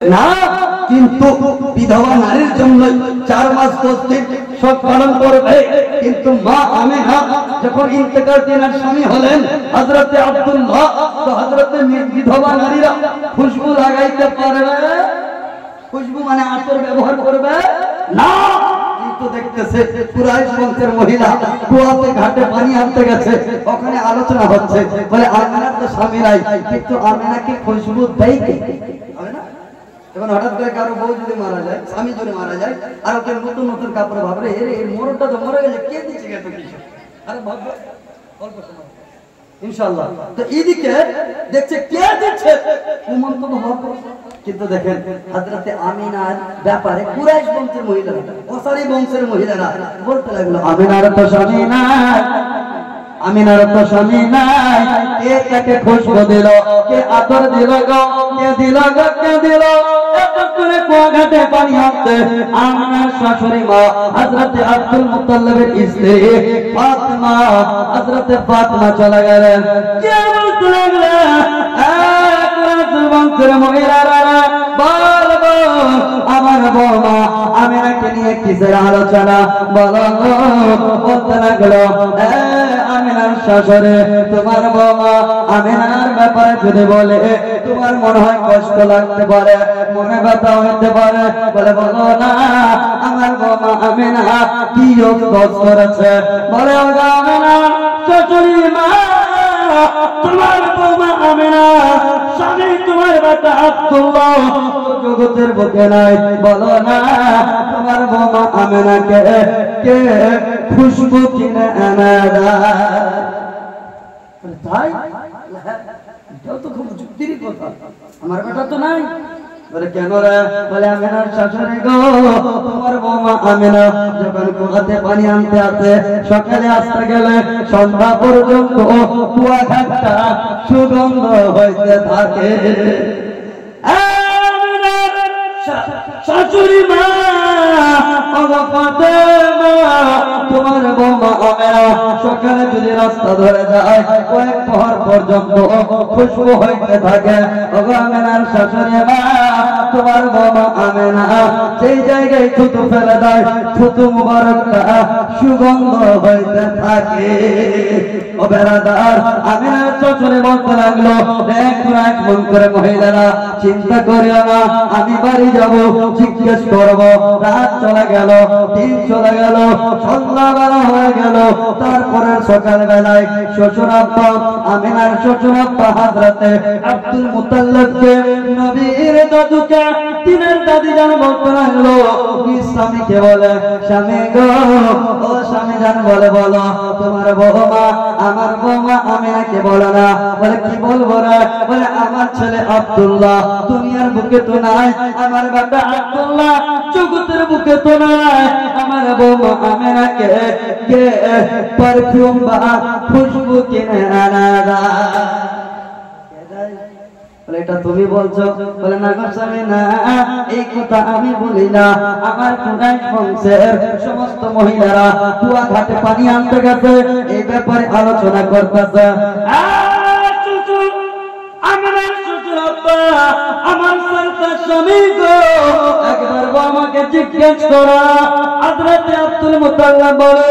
না, কিন্তু বিধবা নারীর জন্য 4 মাস 10 দিন শোক পালন করবে। কিন্তু মা আমেনা যখন ইন্তেকাল দিনের স্বামী হলেন হযরতে আব্দুল্লাহ, তো হযরতে বিধবা নারীরা খুশবু লাগাইতে পারবে? খুশবু মানে আতর ব্যবহার করবে না। কিন্তু দেখতেছে কুরাইশ বংশের মহিলা কুয়াতে ঘাটে পানি আনতে গেছে, ওখানে আলোচনা হচ্ছে, বলে আমেনার তো স্বামী নাই, কিন্তু আমেনাকে খুশবু দেয় কে? এখন হঠাৎ করে কারো বউ যদি মারা যায়, স্বামী যদি মারা যায়, আর ওকে নতুন নতুন কাপড় ভাবরে এর মোরটা তো মরে গেছে, কে দিচ্ছে এত কিছু? আরে ভাববে অল্প সময় ইনশাআল্লাহ। তো এইদিকে দেখছে কে দিচ্ছে কুমন্তব্য হওয়ার পর, কিন্তু দেখেন হযরতে আমিনার ব্যাপারে কুরাইশ বংশের মহিলারা, ওসারি বংশের মহিলারা বলতে লাগলো আমিনার তো স্বামী নাই, আমিনার তো স্বামী নাই, কে তাকে খুশবু দিল, কে আদর দিল গো, কে দিল গো, কে দিল? এত করে কুয়া ঘাটে পানি আনতে আমিনার শাশুড়ি মা হযরতে আব্দুল মুত্তালিবের স্ত্রী ফাতিমা, হযরতে ফাতিমা চলে গেলেন। কে বলতে লাগলো কুরাইশ বংশের মহিলারা বলবো আমার বৌমা আমিনাকে নিয়ে কিসের আলোচনা বলো? বলতে লাগলো আমিনার শাশুড়ি, তোমার বৌমা আমিনার ব্যাপারে যদি বলে তোমার মনে হয় কষ্ট লাগতে পারে, মনে ব্যথা হইতে পারে, বলে বলো না আমার বৌমা আমিনা কি দোষ করেছে? বলে আমিনা শাশুড়ি মা, তোমার বৌমা আমিনা স্বামী তোমার বেটা আব্দুল্লাহ জগতের বুকে নাই, বলো না তোমার বৌমা আমিনাকে কে খুশবু কিনে এনে দেয়? তাই এটাও তো খুব যুক্তির কথা, আমার বেটা তো নাই। বলে কেন রে? বলে আমিনার শাশুড়ি গো, তোমার বৌমা আমিনা যখন কুয়াতে পানি আনতে আসে, সকালে আসতে গেলে সন্ধ্যা পর্যন্ত কুয়া ঘাটটা সুগন্ধ হইতে থাকে। শাশুড়ি মা তোমার বৌমা আমিনা সকালে যদি রাস্তা ধরে যায় কয়েক প্রহর পর্যন্ত খুশবু হইতে থাকে। আমিনার শাশুড়ি মা তোমার বৌমা আমিনা সেই জায়গায় থুতু ফেলে দেয়, থুতু মুবারকটা সুগন্ধ হইতে থাকে। ও বেরাদার, আমিনার শাশুড়ি বলতে লাগলো এক মন করে মহিলারা চিন্তা করিও না, আমি বাড়ি যাব, জিজ্ঞেস করবো। রাত চলে গেল, দিন চলে গেল, সন্ধ্যাবেলা হয়ে গেল। তারপরে সকাল বেলায় শ্বশুর আব্বা আমিনার শ্বশুর আব্বা হযরতে আব্দুল মুত্তালিবকে নবীর দাদুকে তিনের দাদি জান বলতে লাগলো, স্বামীকে বলে স্বামী গো, ও স্বামী জান বলে বলো তোমার বৌমা আমার বৌমা আমিনাকে বলো না। বলে কি বলবো রে? বলে আমার ছেলে আব্দুল্লাহ দুনিয়ার বুকে তো নাই, আমার বেটা আব্দুল্লাহ জগতের বুকে তো নাই, আমার বৌমা আমিনাকে কে পারফিউম বা খুশবু কিনে আনা দেয়? বলে এটা তুমি বলছো? বলে না গো স্বামী না, এই কথা আমি বলি না, আমার কুরাইশ বংশের সমস্ত মহিলারা কুয়া ঘাটে পানি আনতে গেছে, এই ব্যাপারে আলোচনা করতেছে। আমার সন্তান স্বামী গো, একবার আমাকে জিজ্ঞেস করা। হযরতে আব্দুল মুত্তালিব বলে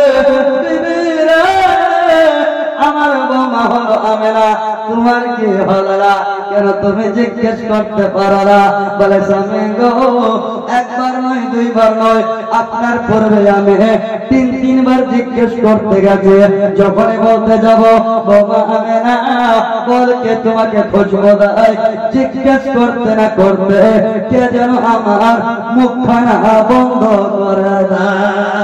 আমার বৌমা হলো আমিনা, তোমার কি হলো না? কেন তুমি জিজ্ঞেস করতে পারো না? বলে স্বামী গো, একবার নয় দুইবার নয়, আপনার পূর্বে আমি 3-3 বার জিজ্ঞেস করতে গেছি। যখনই বলতে যাব বৌমা আমিনা বলকে তোমাকে খুশবু দেয়, জিজ্ঞেস করতে না করতে কে যেন আমার মুখখানা বন্ধ করে দেয়,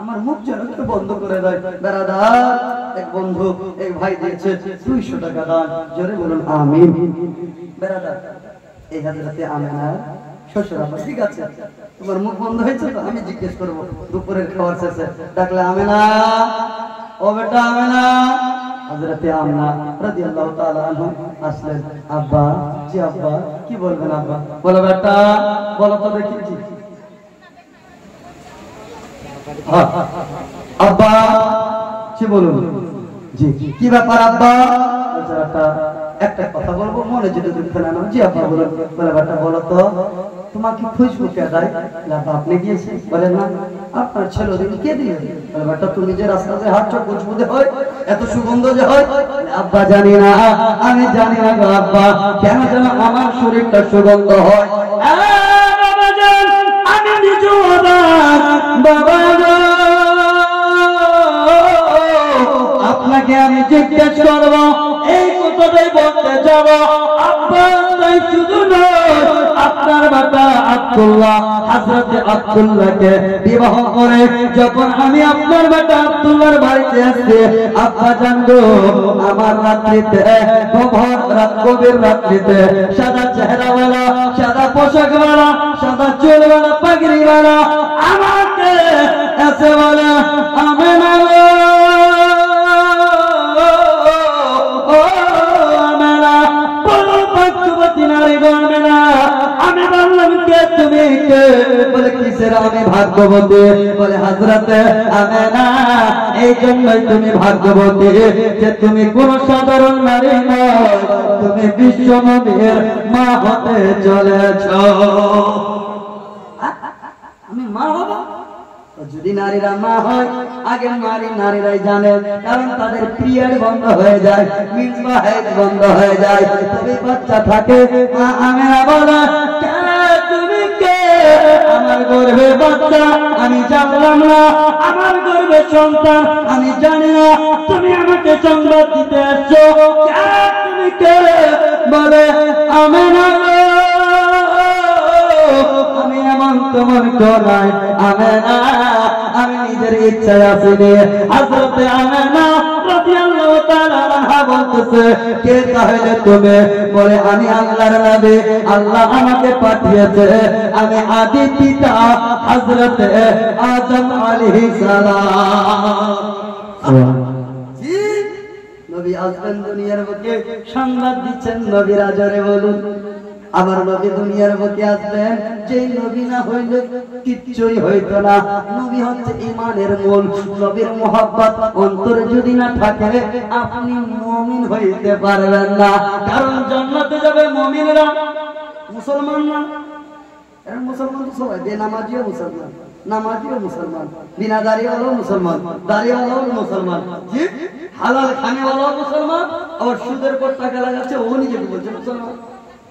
আমার মুখ যেন বন্ধ করে দেয়। বেরাদার, এক বন্ধু এক ভাই দিয়েছে 200 টাকা দান, জোরে বলুন আমিন। বেরাদার, এই হযরতে আমিনা শ্বশুর আব্বা, ঠিক আছে তোমার মুখ বন্ধ হয়েছে তো আমি জিজ্ঞেস করবো দুপুরের খাওয়ার শেষে। ডাকলে আমিনা, ও বেটা আমিনা। হযরতে আমিনা রাদিয়াল্লাহু তাআলা আনহা আসলেন। আব্বা, জি আব্বা, কি বলবেন আব্বা? বলো বেটা বলো তো দেখি। আব্বা কি বলুন? জি কি ব্যাপার আব্বা? একটা কথা বলবো, মনে যদি দুঃখ না নাও। জি আব্বা বলো। বলে বেটা বলো তো তোমাকে খুশবু কে দেয়? আব্বা আপনি গিয়েছেন? বলে না, আপনার ছেলে দিন কে দিয়ে? বলে বেটা তুমি যে রাস্তাতে হাঁটছো খুশবু যে হয়, এত সুগন্ধ যে হয়? আব্বা জানি না, আমি জানি না গো আব্বা, কেন যেন আমার শরীরটা সুগন্ধ হয়। বাবা জান আমি নিজে বাবা আপনাকে আমি জিজ্ঞেস করবো, এই কথাটাই বলতে যাব। আব্বা তাই শুধু নয়, আপনার বেটা আব্দুল্লাহ হযরতে আব্দুল্লাহকে বিবাহ করে যখন আমি আপনার বেটা আব্দুল্লাহর বাড়িতে আসছি, আব্বা জানতো আমার রাত্রিতে গভীর রাত্রিতে সাদা চেহারাওয়ালা, সাদা পোশাকওয়ালা, সাদা চুলওয়ালা, পাগড়িওয়ালা আমাকে এসে বলে আমেনা আমি বললাম কে তুমি কে? বলে কিসের আমি ভাগ্যবতী? বলে হযরতে আমেনা এই জন্যই তুমি ভাগ্যবতী যে তুমি কোন সাধারণ নারী নয়, তুমি বিশ্ব নবীর মা হতে চলেছ। আমি মা হব? যদি নারীরা মা হয়, আগে নারীরাই জানে, কারণ তাদের পিরিয়ড বন্ধ হয়ে যায়, মিনবাহেজ বন্ধ হয়ে যায়, তবে বাচ্চা থাকে। মা আমেনা বলে তুমি কে? আমার গর্ভে বাচ্চা আমি জানলাম না, আমার গর্ভে সন্তান আমি জানি না, তুমি আমাকে সংবাদ দিতে আসছো, তুমি কে? বলে আমেনা আমি এমন তোমার নাই আমেনা, আমি নিজের ইচ্ছায় আসিনি। হযরতে আমেনা রাদিয়াল্লাহু তাআলা আনহা বলতেছে কে তাহলে তুমি? বলে আমি আল্লাহর নবী, আল্লাহ আমাকে পাঠিয়েছে, আমি আদি পিতা হযরতে আদম আলাইহিস সালাম। জি নবী আসবেন দুনিয়ার বুকে, সংবাদ দিচ্ছেন নবীরা, জোরে বলুন। আবার নবী দুনিয়ার বুকে আসবেন, যে নবী না হইলে কিচ্ছুই হইতো না। নবী হচ্ছে ঈমানের মূল। নবীর মুহাব্বত অন্তরে যদি না থাকে আপনি মুমিন হইতে পারবেন না, কারণ জান্নাতে যাবে মুমিনরা, মুসলমান না। এর মুসলমান তো সবাই, বেনামাজিও মুসলমান, নামাজিও মুসলমান, বিনা দাড়িওয়ালাও মুসলমান, দাড়িওয়ালাও মুসলমান, জি হালাল খানেওয়ালাও মুসলমান, আবার সুদের পর টাকা লাগাচ্ছে ও নিজেকে বলছে মুসলমান।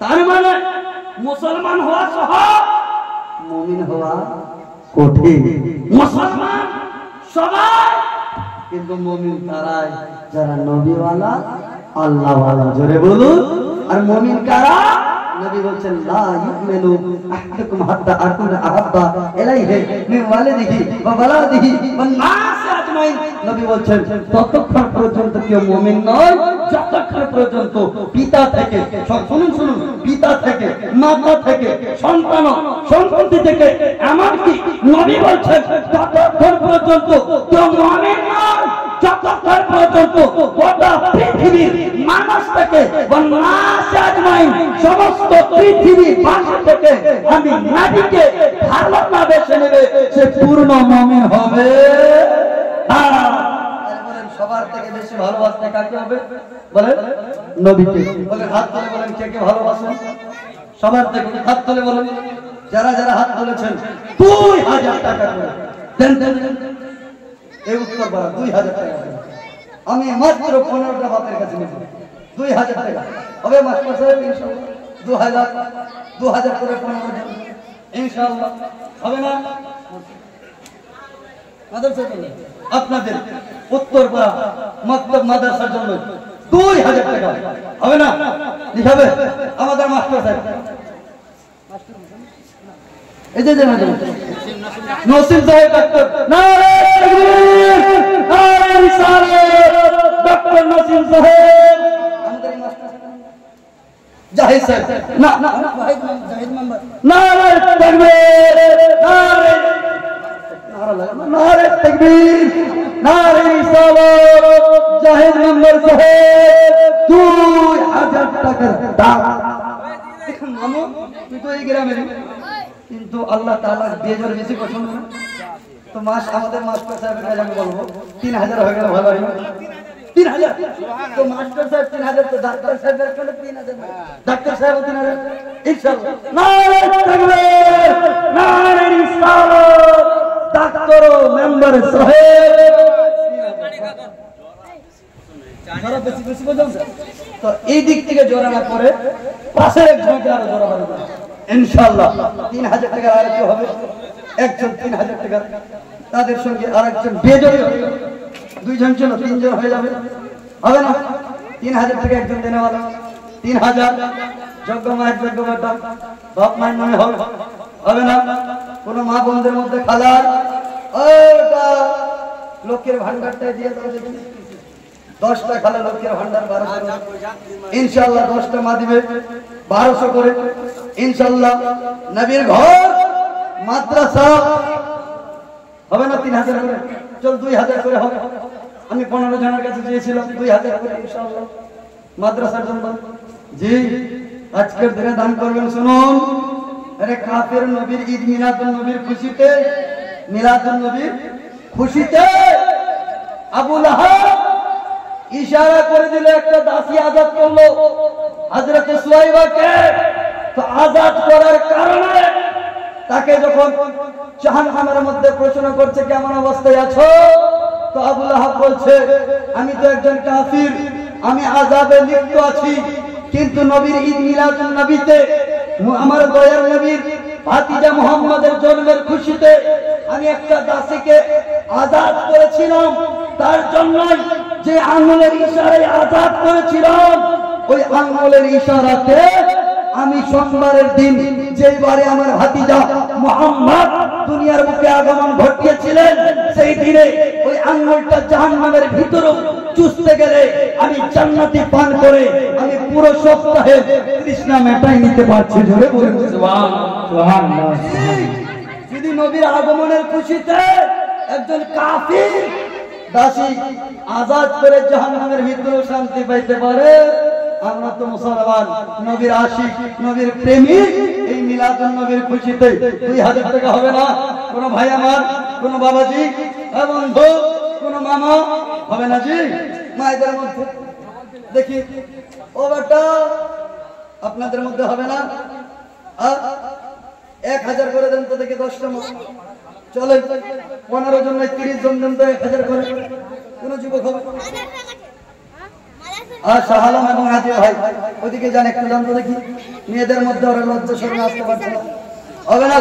তার মানে মুসলমান হওয়া সহজ, মুমিন হওয়া কঠিন। মুসলমান সবাই, কিন্তু মুমিন তারাই যারা নবীওয়ালা, আল্লাহওয়ালা, জোরে বলুন। আর মুমিন কারা? নবী বলছেন লা ইউমিনু আহাদুকুম হাত্তা আকুনা আহাব্বা ইলাইহি মিন ওয়ালিদিহি ওয়া ওয়ালাদিহি ওয়ান নাস আজমাইন। নবী বলছেন ততক্ষণ পর্যন্ত কেউ মুমিন নয় যতক্ষণ পর্যন্ত পিতা থেকে, শুনুন শুনুন, পিতা থেকে, মাতা থেকে, সন্তান, সন্ততি থেকে, এমনকি নবী বলছেন ততক্ষণ পর্যন্ত কেউ মুমিন নয় যতক্ষণ পর্যন্ত গোটা পৃথিবীর মানুষ থেকে সমস্ত পৃথিবীর বাসী থেকে আমি নবীকে ভালো না বেছে নেবে, সে পূর্ণ মুমিন হবে। সবার থেকে বেশি ভালোবাসতে কাকে হবে? বলেন নবীকে। বলেন হাত তুলে বলেন কে কে ভালোবাসেন? সবার থেকে হাত তুলে বলেন। যারা যারা হাত তুলেছেন 2000 টাকা করে দেন দেন। এই উত্তর বলা 2000 টাকা। আমি মাত্র 15টা বাপের কাছে নেব 2000 টাকা হবে। মাস্টার সাহেব ইনশাআল্লাহ 2000 করে 15 জন ইনশাআল্লাহ হবে না? মাদ্রাসা চলে আপনাদের উত্তরপাড়া মক্তব মাদ্রাসার জন্য 2000 টাকা হবে না? লিখাবে আমাদের মাস্টার সাহেব। এই যে নসিম সাহেব ডাক্তার, নারে তাকবীর, নারে রিসালাত, ডক্টর নসিম সাহেব। আমাদের এই মাস্টার জাহিদ সাহেব, না না জাহিদ মেম্বার, নারে তাকবীর, নারে নারে তাকবীর, নারে রিসালাত, জাহিদ মেম্বার সাহেব 2000 টাকার দাম। দেখুন মামু তুই তো এই গ্রামের, কিন্তু আল্লাহ তাআলা বেজর বেশি পছন্দ না। তো মাস আমাদের মাস্টার সাহেবের কাছে আমি বলবো 3000 হয়ে গেলে ভালো হয় না? 3000 তো মাস্টার সাহেব 3000 তো ডাক্তার সাহেবের কোন 3000 ডাক্তার সাহেব 3000 ইনশাআল্লাহ নারে তাকবীর নারে রিসালাত ডাক্তার ও মেম্বার সাহেব যারা বেশি বেশি বোঝেন তো এই দিক থেকে জোড়া না করে পাশের এক ঝাঁকে আরো জোড়া বাড়বে ইনশাআল্লাহ 3000 টাকা আর কি হবে একজন 3000 টাকা তাদের সঙ্গে আরেকজন বেজড়ি হবে দুইজন ছিল তিনজন হয়ে যাবে হবে না 3000 টাকা একজন দেনে वाला 3000 যোগ্য মায়ের যোগ্য বেটা বাপ মায়ের নামে হবে না কোন মা বোনদের মধ্যে খালার ওটা লোকের ভান্ডারটা দিয়ে দাও দেখি 10টা খালা লোকের ভান্ডার 1200 ইনশাআল্লাহ 10টা মা দিবে 1200 করে ইনশাআল্লাহ নবীর ঘর মাদ্রাসা হবে না 3000 করে চল 2000 করে হবে আমি 15 জনের কাছে চেয়েছিলাম 2000 করে ইনশাআল্লাহ মাদ্রাসার জন্য জি আজকের দিনে দান করবেন শুনুন আরে কাফের নবীর ঈদ মিলাদুন নবীর খুশিতে মিলাদুন নবীর খুশিতে আবু লাহাব ইশারা করে দিল একটা দাসী আজাদ করলো হযরত সুয়াইবাকে তো আজাদ করার কারণে তাকে যখন জাহান্নামের মধ্যে প্রশ্ন করছে কেমন অবস্থায় আছো তো আবু লাহাব বলছে আমি তো একজন কাফির আমি আযাবে লিপ্ত আছি কিন্তু নবীর ঈদ মিলাদুন নবীতে আমার দয়ার নবীর ভাতিজা মুহাম্মাদের জন্মের খুশিতে আমি একটা দাসীকে আজাদ করেছিলাম তার জন্যই যে আঙ্গুলের ইশারায় আজাদ করেছিলাম ওই আঙ্গুলের ইশারাতে আমি সোমবারের দিন যেইবারে আমার ভাতিজা মুহাম্মদ দুনিয়ার বুকে আগমন ঘটিয়েছিলেন সেই দিনে ওই আঙ্গুলটা জাহান্নামের ভিতরে চুষতে গেলে আমি জান্নাতি পান করে আমি পুরো সপ্তাহে তৃষ্ণা মেটাই নিতে পারছি জোরে বলুন সুবহানাল্লাহ যদি নবীর আগমনের খুশিতে একজন কাফির দাসী আজাদ করে জাহান্নামের ভিতরে শান্তি পাইতে পারে আমরা তো মুসলমান নবীর আশিক নবীর প্রেমিক এই মিলাদুন নবীর খুশিতে 2000 টাকা হবে না কোন ভাই আমার কোন বাবাজি এবং কোন মামা হবে না জি মায়েদের মধ্যে দেখি ও বেটা আপনাদের মধ্যে হবে না 1000 করে দেন তো দেখি 10টা মা চলেন 15 জন 30 জন দেন তো 1000 করে কোন যুবক হবে আর শাহালাম এবং হাজি ভাই ওদিকে যান একটু জানতো দেখি মেয়েদের মধ্যে ওরা লজ্জা শরম আসতে পারছে না হবে না